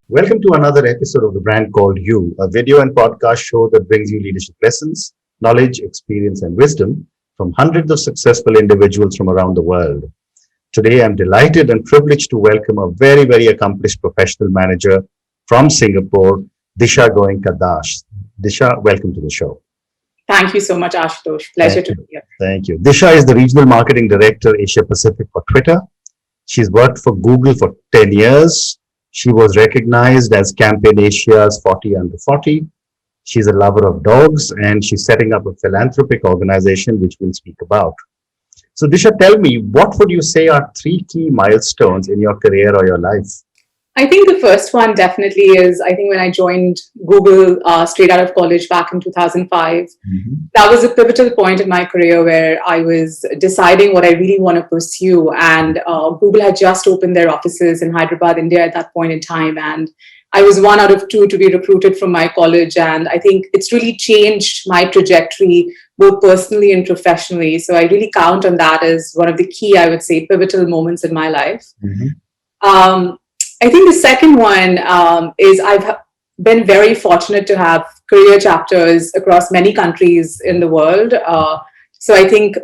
Welcome to another episode of The Brand Called You, a video and podcast show that brings you leadership lessons, knowledge, experience, and wisdom from hundreds of successful individuals from around the world. Today, I'm delighted and privileged to welcome a very, very accomplished professional manager from Singapore, Disha Goenka. Disha, welcome to the show. Thank you so much, Ashutosh. Pleasure Thank to you. be here. Thank you. Disha is the Regional Marketing Director, Asia Pacific for Twitter. She's worked for Google for 10 years. She was recognized as Campaign Asia's 40 Under 40. She's a lover of dogs and she's setting up a philanthropic organization, which we'll speak about. So, Disha, tell me, what would you say are three key milestones in your career or your life? I think the first one definitely is, I think when I joined Google straight out of college back in 2005, that was a pivotal point in my career where I was deciding what I really want to pursue. And Google had just opened their offices in Hyderabad, India at that point in time. And I was one out of two to be recruited from my college. And I think it's really changed my trajectory, both personally and professionally. So I really count on that as one of the key, I would say, pivotal moments in my life. I think the second one is I've been very fortunate to have career chapters across many countries in the world. So I think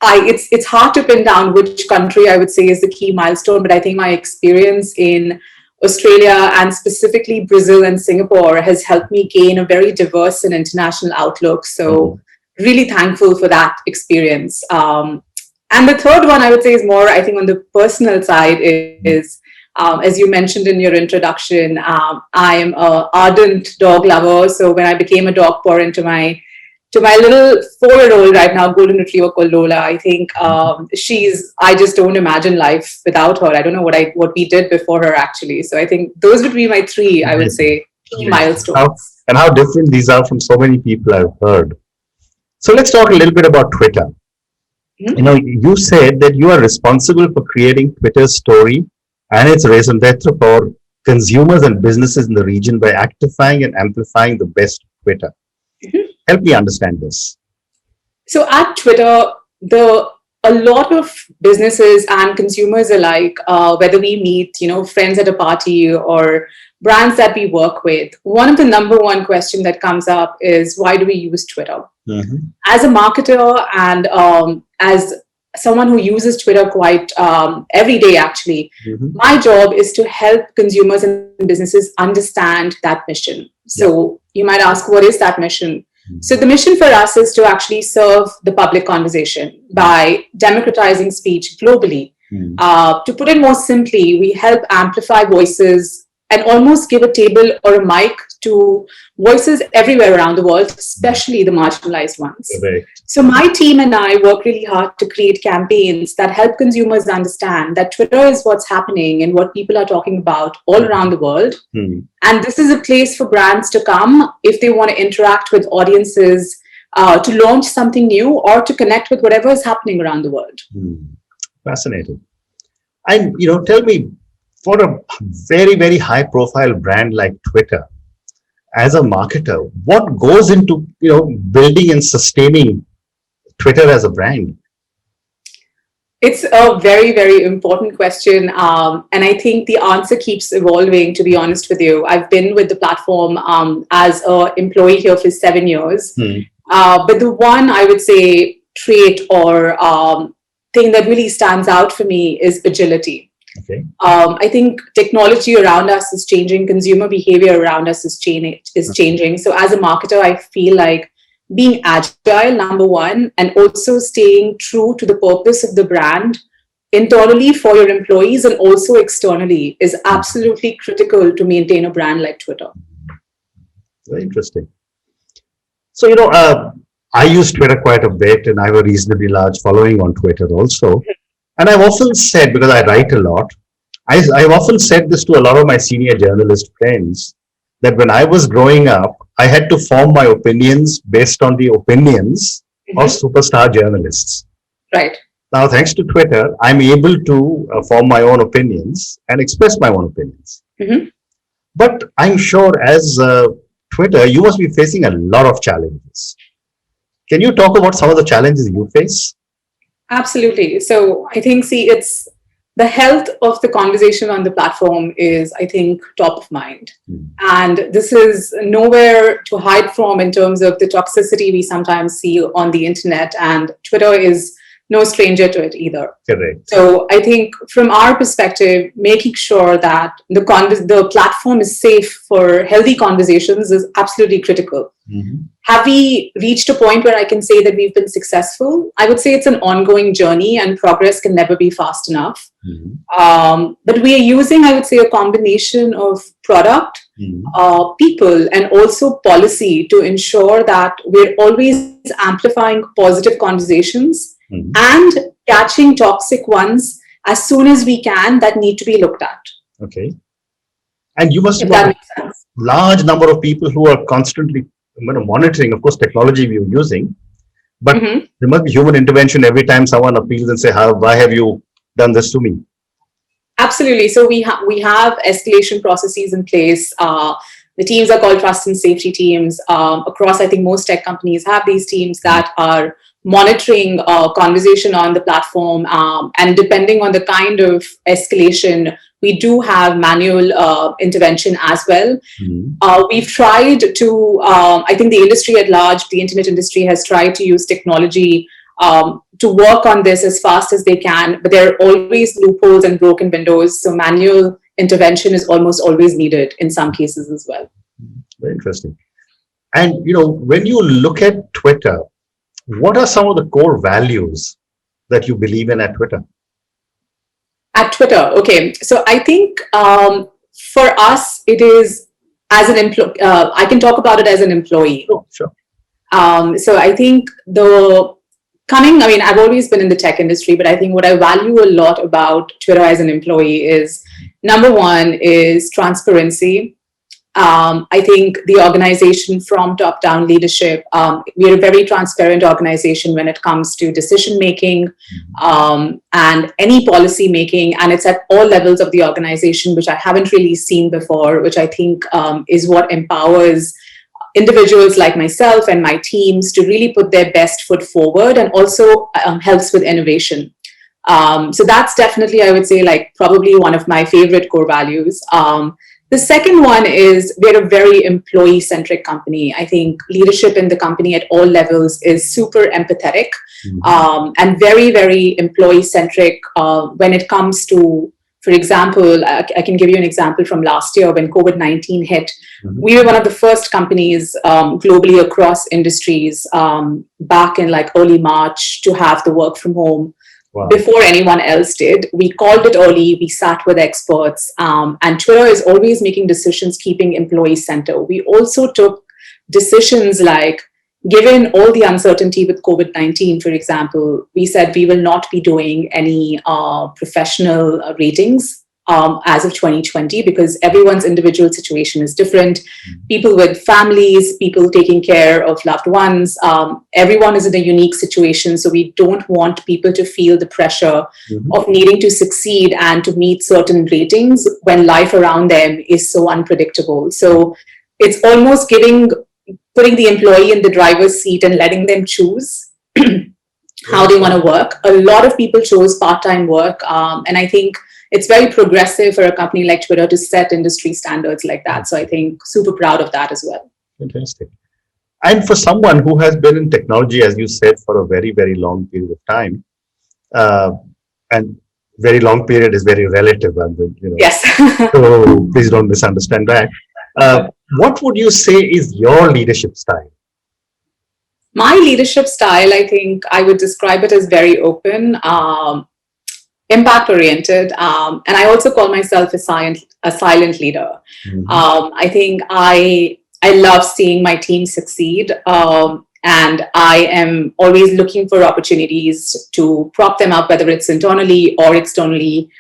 it's hard to pin down which country I would say is the key milestone, but I think my experience in Australia and specifically Brazil and Singapore has helped me gain a very diverse and international outlook. So really thankful for that experience. And the third one I would say is more, I think, on the personal side is as you mentioned in your introduction, I am an ardent dog lover. So when I became a dog parent to my little 4-year-old right now, golden retriever called Lola, I think I just don't imagine life without her. I don't know what we did before her actually. So I think those would be my three, I would say, key milestones. And how different these are from so many people I've heard. So let's talk a little bit about Twitter. You know, you said that you are responsible for creating Twitter's story and its raison d'etre for consumers and businesses in the region by actifying and amplifying the best of Twitter. Help me understand this. So at Twitter, a lot of businesses and consumers alike, whether we meet, friends at a party or brands that we work with, one of the number one question that comes up is, why do we use Twitter? As a marketer and as someone who uses Twitter quite every day, actually, my job is to help consumers and businesses understand that mission. So you might ask, what is that mission? So the mission for us is to actually serve the public conversation by democratizing speech globally. To put it more simply, we help amplify voices and almost give a table or a mic to voices everywhere around the world, especially the marginalized ones. So my team and I work really hard to create campaigns that help consumers understand that Twitter is what's happening and what people are talking about all around the world. And this is a place for brands to come if they want to interact with audiences, to launch something new or to connect with whatever is happening around the world. Fascinating. And, tell me, for a very, very high profile brand like Twitter, as a marketer, what goes into, building and sustaining Twitter as a brand? It's a very, very important question. And I think the answer keeps evolving, to be honest with you. I've been with the platform as an employee here for 7 years. But the one, I would say, trait or thing that really stands out for me is agility. I think technology around us is changing. Consumer behavior around us is changing. So as a marketer, I feel like being agile, number one, and also staying true to the purpose of the brand internally for your employees and also externally is absolutely critical to maintain a brand like Twitter. Very interesting. So, I use Twitter quite a bit and I have a reasonably large following on Twitter also. And I've often said, because I write a lot, I've often said this to a lot of my senior journalist friends, that when I was growing up, I had to form my opinions based on the opinions of superstar journalists. Right. Now, thanks to Twitter, I'm able to form my own opinions and express my own opinions. But I'm sure as Twitter, you must be facing a lot of challenges. Can you talk about some of the challenges you face? Absolutely. So I think, it's the health of the conversation on the platform is, I think, top of mind. And this is nowhere to hide from in terms of the toxicity we sometimes see on the internet. And Twitter is no stranger to it either. Correct. So I think from our perspective, making sure that the platform is safe for healthy conversations is absolutely critical. Have we reached a point where I can say that we've been successful? I would say it's an ongoing journey and progress can never be fast enough. But we are using, I would say, a combination of product, people, and also policy to ensure that we're always amplifying positive conversations and catching toxic ones as soon as we can that need to be looked at. Okay. And you must If have that a makes sense. large number of people who are constantly monitoring, of course, technology we're using, but there must be human intervention every time someone appeals and say, why have you done this to me? Absolutely. So we have escalation processes in place. The teams are called trust and safety teams. Across, I think most tech companies have these teams that are monitoring conversation on the platform. And depending on the kind of escalation, we do have manual intervention as well. We've tried to, I think the industry at large, the internet industry has tried to use technology to work on this as fast as they can, but there are always loopholes and broken windows. So manual intervention is almost always needed in some cases as well. Very interesting. And, when you look at Twitter, what are some of the core values that you believe in at Twitter? At Twitter, okay. So I think for us, it is as an employee, I can talk about it as an employee. Oh, sure. So I think I've always been in the tech industry, but I think what I value a lot about Twitter as an employee is, number one is transparency. I think the organization from top-down leadership, we're a very transparent organization when it comes to decision-making and any policy making, and it's at all levels of the organization, which I haven't really seen before, which I think is what empowers individuals like myself and my teams to really put their best foot forward, and also helps with innovation. So that's definitely, I would say, like probably one of my favorite core values. The second one is we're a very employee-centric company. I think leadership in the company at all levels is super empathetic and very, very employee-centric when it comes to, for example, I can give you an example from last year when COVID-19 hit. We were one of the first companies globally across industries back in like early March to have the work from home. Wow. Before anyone else did. We called it early, we sat with experts, and Twitter is always making decisions keeping employees center. We also took decisions like, given all the uncertainty with COVID-19, for example, we said we will not be doing any professional ratings as of 2020 because everyone's individual situation is different. People with families, people taking care of loved ones, everyone is in a unique situation. So we don't want people to feel the pressure of needing to succeed and to meet certain ratings when life around them is so unpredictable. So it's almost putting the employee in the driver's seat and letting them choose how they want to work. A lot of people chose part-time work, and I think it's very progressive for a company like Twitter to set industry standards like that. So I think super proud of that as well. Fantastic. And for someone who has been in technology, as you said, for a very, very long period of time, and very long period is very relative. Yes. So please don't misunderstand that. What would you say is your leadership style? My leadership style, I think I would describe it as very open, impact-oriented, and I also call myself a silent leader. I think I love seeing my team succeed, and I am always looking for opportunities to prop them up, whether it's internally or externally.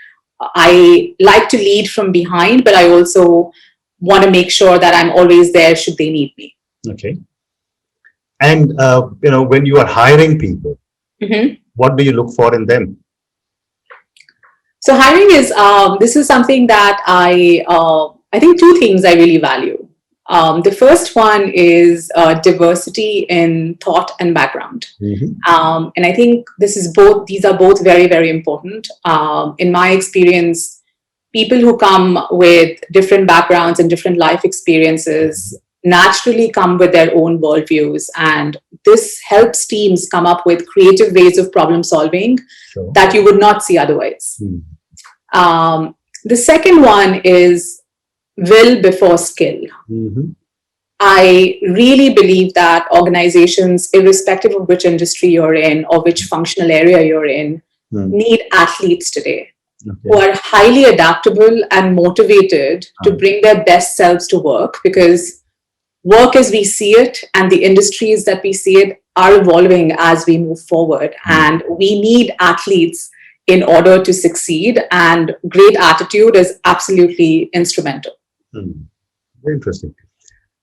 I like to lead from behind, but I also want to make sure that I'm always there should they need me. Okay. And, when you are hiring people, what do you look for in them? So hiring is, this is something that I think two things I really value. The first one is diversity in thought and background. And I think these are both very, very important. In my experience, people who come with different backgrounds and different life experiences naturally come with their own worldviews. And this helps teams come up with creative ways of problem solving that you would not see otherwise. The second one is will before skill. I really believe that organizations, irrespective of which industry you're in or which functional area you're in, need athletes today who are highly adaptable and motivated to bring their best selves to work, because work as we see it and the industries that we see it are evolving as we move forward. And we need athletes in order to succeed, and great attitude is absolutely instrumental. Very interesting.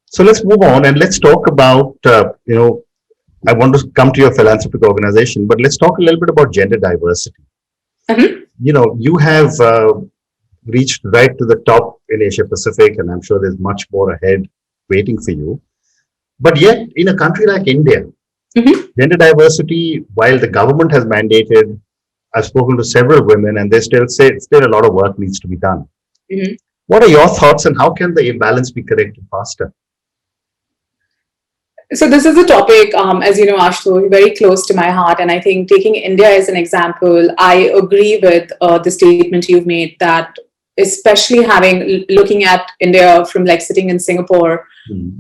So let's move on and let's talk about, I want to come to your philanthropic organization, but let's talk a little bit about gender diversity. You have reached right to the top in Asia Pacific, and I'm sure there's much more ahead waiting for you. But yet, in a country like India, gender diversity, while the government has mandated, I've spoken to several women, and they still say still a lot of work needs to be done. What are your thoughts, and how can the imbalance be corrected faster? So this is a topic, as you know, Ashu, very close to my heart. And I think taking India as an example, I agree with the statement you've made that, especially looking at India from like sitting in Singapore,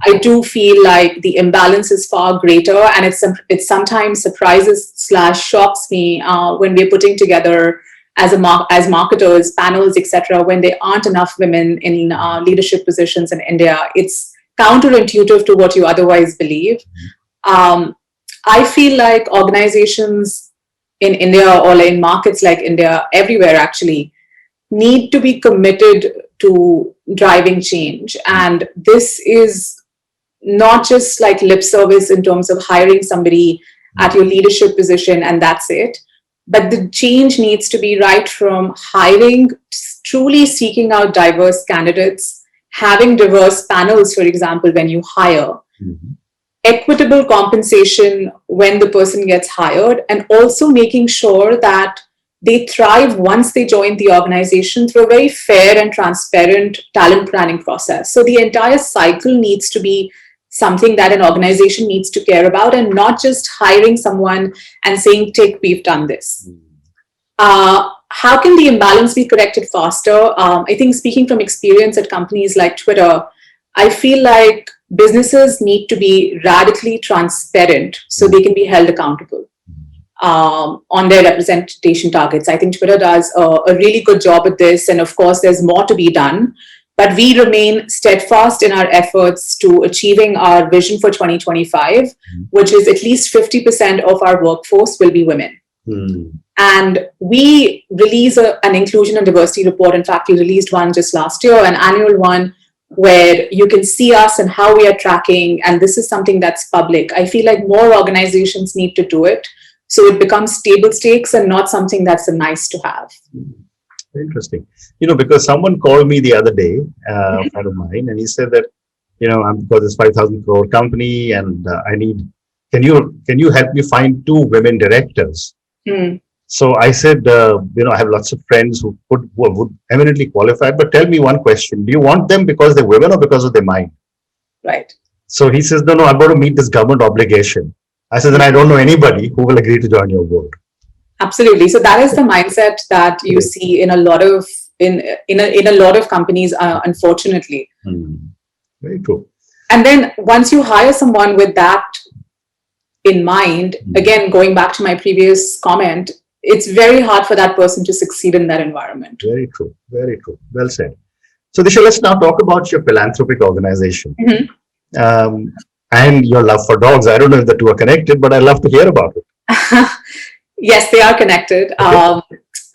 I do feel like the imbalance is far greater, and it sometimes surprises / shocks me when we're putting together as marketers, panels, etc., when there aren't enough women in leadership positions in India. It's counterintuitive to what you otherwise believe. I feel like organizations in India or in markets like India, everywhere actually, need to be committed to driving change. And this is not just like lip service in terms of hiring somebody at your leadership position and that's it. But the change needs to be right from hiring, truly seeking out diverse candidates, having diverse panels, for example, when you hire, equitable compensation when the person gets hired, and also making sure that they thrive once they join the organization through a very fair and transparent talent planning process. So the entire cycle needs to be something that an organization needs to care about, and not just hiring someone and saying, "Tick, we've done this." How can the imbalance be corrected faster? I think, speaking from experience at companies like Twitter, I feel like businesses need to be radically transparent so they can be held accountable on their representation targets. I think Twitter does a really good job at this, and of course there's more to be done, but we remain steadfast in our efforts to achieving our vision for 2025, which is at least 50% of our workforce will be women. And we release an inclusion and diversity report. In fact, we released one just last year, an annual one, where you can see us and how we are tracking, and this is something that's public. I feel like more organizations need to do it, so it becomes table stakes and not something that's a nice to have. Interesting. Because someone called me the other day, a friend of mine, and he said that, I've got this 5,000 crore company, and can you help me find 2 women directors? So I said, I have lots of friends who would eminently qualify, but tell me one question. Do you want them because they're women or because of their mind? Right. So he says, no, I've got to meet this government obligation. I said, then I don't know anybody who will agree to join your board. Absolutely. So that is the mindset that you see in a lot of in a lot of companies, unfortunately. Very true. And then once you hire someone with that in mind, again, going back to my previous comment, it's very hard for that person to succeed in that environment. Very true. Very true. Well said. So Disha, let's now talk about your philanthropic organization and your love for dogs. I don't know if the two are connected, but I'd love to hear about it. Yes, they are connected.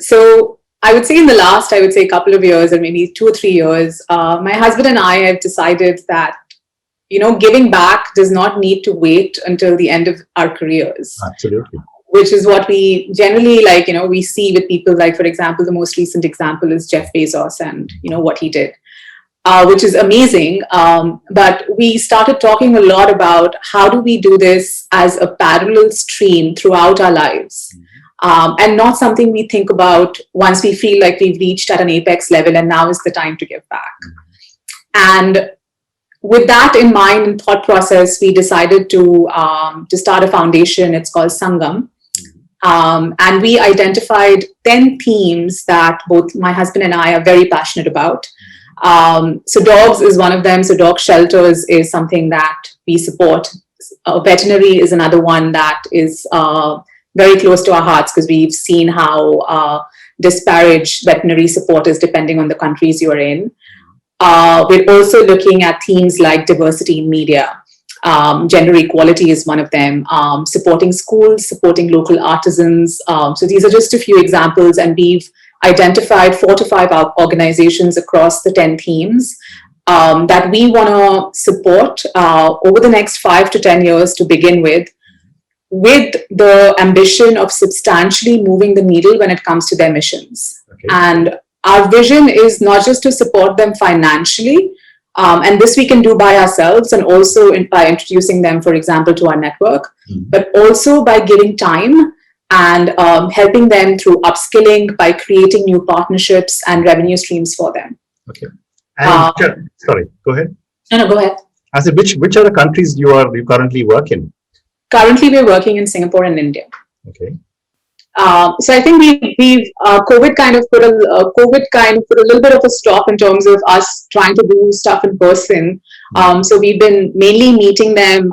So I would say in the last, couple of years, or maybe 2 or 3 years, my husband and I have decided that, giving back does not need to wait until the end of our careers. Absolutely. Which is what we generally we see with people like, for example, the most recent example is Jeff Bezos and, what he did. which is amazing. But we started talking a lot about how do we do this as a parallel stream throughout our lives, and not something we think about once we feel like we've reached at an apex level and now is the time to give back. And with that in mind and thought process, we decided to start a foundation. It's called Sangam. And we identified 10 themes that both my husband and I are very passionate about. So dogs is one of them. So dog shelters is something that we support. Veterinary is another one that is very close to our hearts because we've seen how disparaged veterinary support is depending on the countries you're in. We're also looking at themes like diversity in media. Gender equality is one of them. Supporting schools, supporting local artisans. So these are just a few examples, and we've identified 4 to 5 organizations across the 10 themes that we want to support over the next 5 to 10 years to begin with the ambition of substantially moving the needle when it comes to their missions. Okay. And our vision is not just to support them financially, and this we can do by ourselves and also by introducing them, for example, to our network, but also by giving time and helping them through upskilling, by creating new partnerships and revenue streams for them. Okay. And sorry, go ahead. No, go ahead. I said, which are the countries you currently work in? Currently, we're working in Singapore and India. Okay. So I think we've COVID kind of put a little bit of a stop in terms of us trying to do stuff in person. So we've been mainly meeting them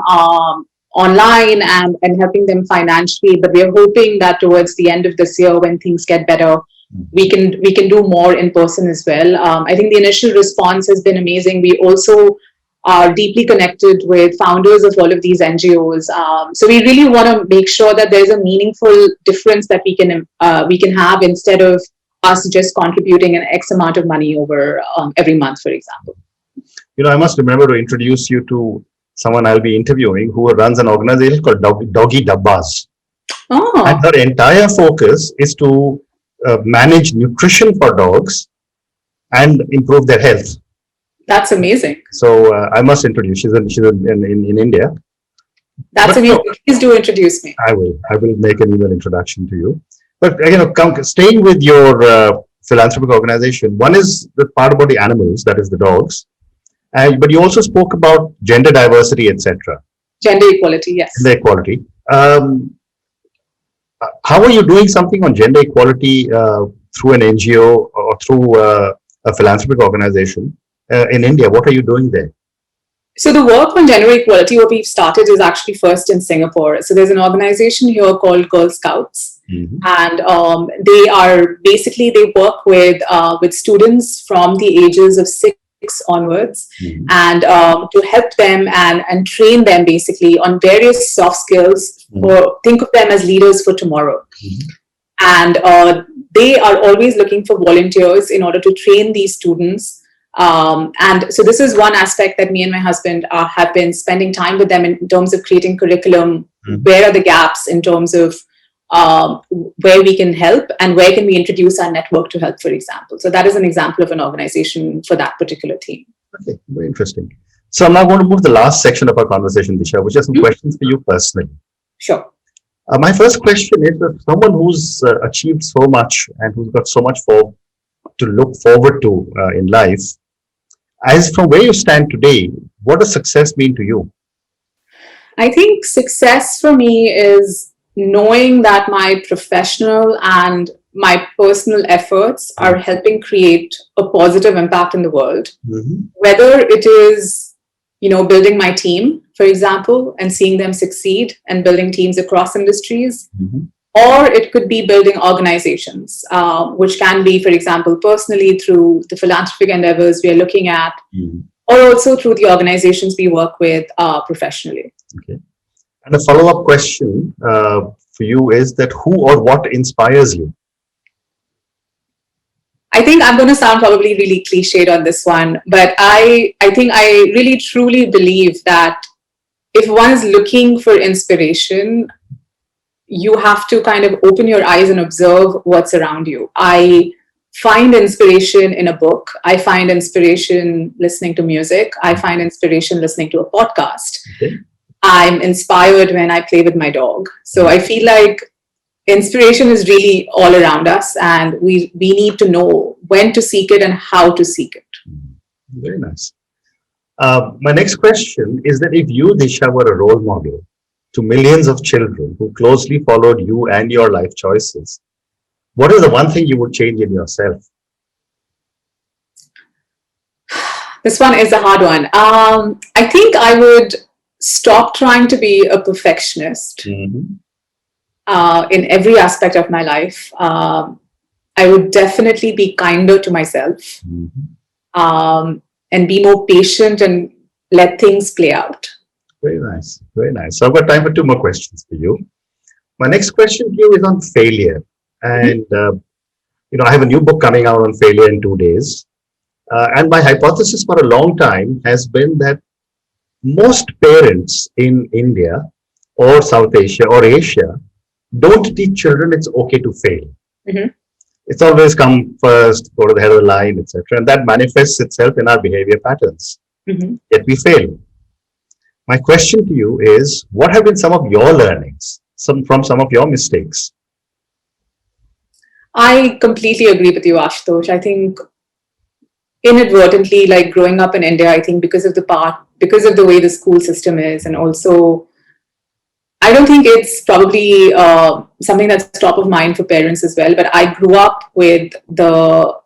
online and helping them financially. But we're hoping that towards the end of this year, when things get better, we can do more in person as well. I think the initial response has been amazing. We also are deeply connected with founders of all of these NGOs. So we really want to make sure that there's a meaningful difference that we can have instead of us just contributing an X amount of money over every month, for example. I must remember to introduce you to someone I'll be interviewing who runs an organization called Doggy Dabbas. Oh. And her entire focus is to manage nutrition for dogs and improve their health. That's amazing. So I must introduce. She's in India. That's amazing. Please do introduce me. I will make an email introduction to you. But staying with your philanthropic organization, one is the part about the animals, that is the dogs, but you also spoke about gender diversity, etc. Gender equality, yes. Gender equality. How are you doing something on gender equality through an NGO or through a philanthropic organization? In India, what are you doing there? So the work on gender equality, what we've started is actually first in Singapore. So there's an organization here called Girl Scouts, and they work with students from the ages of 6 onwards, and to help them and train them basically on various soft skills. Think of them as leaders for tomorrow, and they are always looking for volunteers in order to train these students. And so this is one aspect that me and my husband have been spending time with them in terms of creating curriculum. Where are the gaps in terms of where we can help and where can we introduce our network to help, for example. So that is an example of an organization for that particular theme. Okay, very interesting. So I'm now going to move to the last section of our conversation, Disha, which are some questions for you personally. Sure. My first question is that someone who's achieved so much and who's got so much to look forward to in life, as from where you stand today, what does success mean to you? I think success for me is knowing that my professional and my personal efforts are helping create a positive impact in the world. Whether it is, building my team, for example, and seeing them succeed and building teams across industries, or it could be building organizations, which can be, for example, personally through the philanthropic endeavors we are looking at, or also through the organizations we work with professionally. Okay. And a follow-up question for you is that who or what inspires you? I think I'm going to sound probably really cliched on this one, but I think I really truly believe that if one is looking for inspiration, you have to kind of open your eyes and observe what's around you. I find inspiration in a book. I find inspiration listening to music. I find inspiration listening to a podcast. Okay. I'm inspired when I play with my dog. So I feel like inspiration is really all around us, and we need to know when to seek it and how to seek it. Very nice. My next question is that if you, Disha, were a role model to millions of children who closely followed you and your life choices, what is the one thing you would change in yourself? This one is a hard one. I think I would stop trying to be a perfectionist in every aspect of my life. I would definitely be kinder to myself and be more patient and let things play out. Very nice. Very nice. So I've got time for two more questions for you. My next question to you is on failure. And, I have a new book coming out on failure in 2 days. And my hypothesis for a long time has been that most parents in India or South Asia or Asia don't teach children it's okay to fail. It's always come first, go to the head of the line, etc. And that manifests itself in our behavior patterns. Yet we fail. My question to you is, what have been some of your learnings from some of your mistakes? I completely agree with you, Ashutosh. I think inadvertently, like growing up in India, I think because of the way the school system is, and also I don't think it's probably something that's top of mind for parents as well. But I grew up with the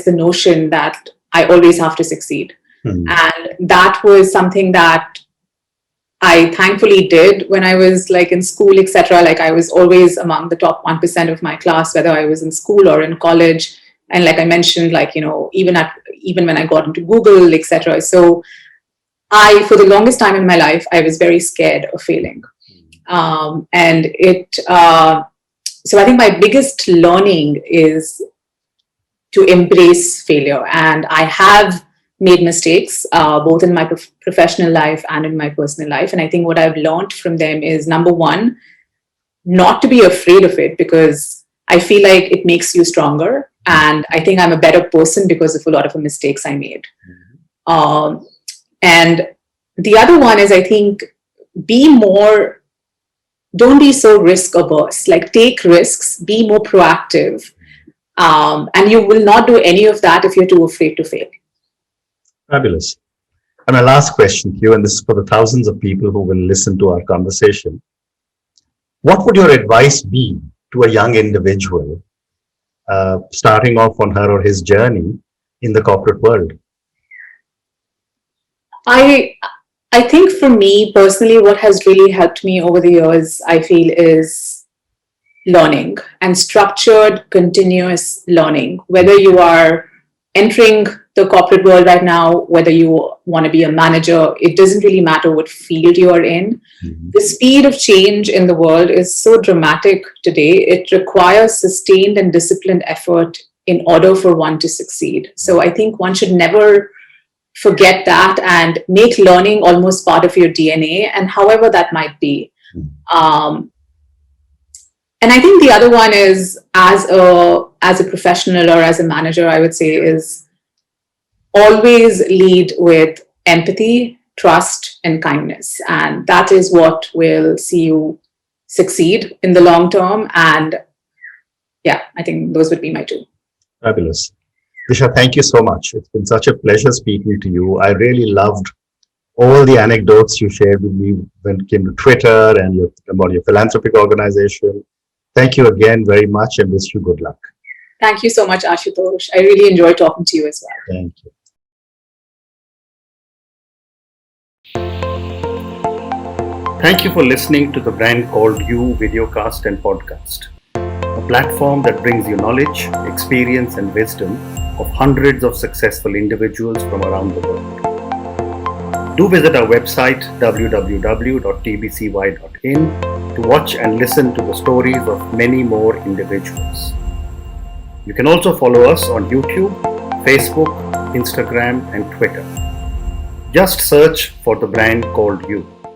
notion that I always have to succeed. And that was something that I thankfully did when I was like in school, etc. Like I was always among the top 1% of my class, whether I was in school or in college. And like I mentioned, like, even when I got into Google, etc. So for the longest time in my life, I was very scared of failing. So I think my biggest learning is to embrace failure. And I have made mistakes, both in my professional life and in my personal life. And I think what I've learned from them is, number one, not to be afraid of it, because I feel like it makes you stronger. And I think I'm a better person because of a lot of the mistakes I made. And the other one is, I think, don't be so risk averse, like take risks, be more proactive. And you will not do any of that if you're too afraid to fail. Fabulous. And my last question to you, and this is for the thousands of people who will listen to our conversation. What would your advice be to a young individual starting off on her or his journey in the corporate world? I think for me personally, what has really helped me over the years, I feel, is learning and structured, continuous learning. Whether you are entering the corporate world right now, whether you want to be a manager, it doesn't really matter what field you are in. The speed of change in the world is so dramatic today. It requires sustained and disciplined effort in order for one to succeed. So I think one should never forget that and make learning almost part of your DNA, and however that might be. And I think the other one is, as a professional or as a manager, I would say, is always lead with empathy, trust, and kindness. And that is what will see you succeed in the long term. And yeah, I think those would be my two. Fabulous. Disha, thank you so much. It's been such a pleasure speaking to you. I really loved all the anecdotes you shared with me when it came to Twitter and about your philanthropic organization. Thank you again very much, and wish you good luck. Thank you so much, Ashutosh. I really enjoyed talking to you as well. Thank you. Thank you for listening to the Brand Called You videocast and podcast, a platform that brings you knowledge, experience, and wisdom of hundreds of successful individuals from around the world. Do visit our website www.tbcy.in to watch and listen to the stories of many more individuals. You can also follow us on YouTube, Facebook, Instagram, and Twitter. Just search for the Brand Called You.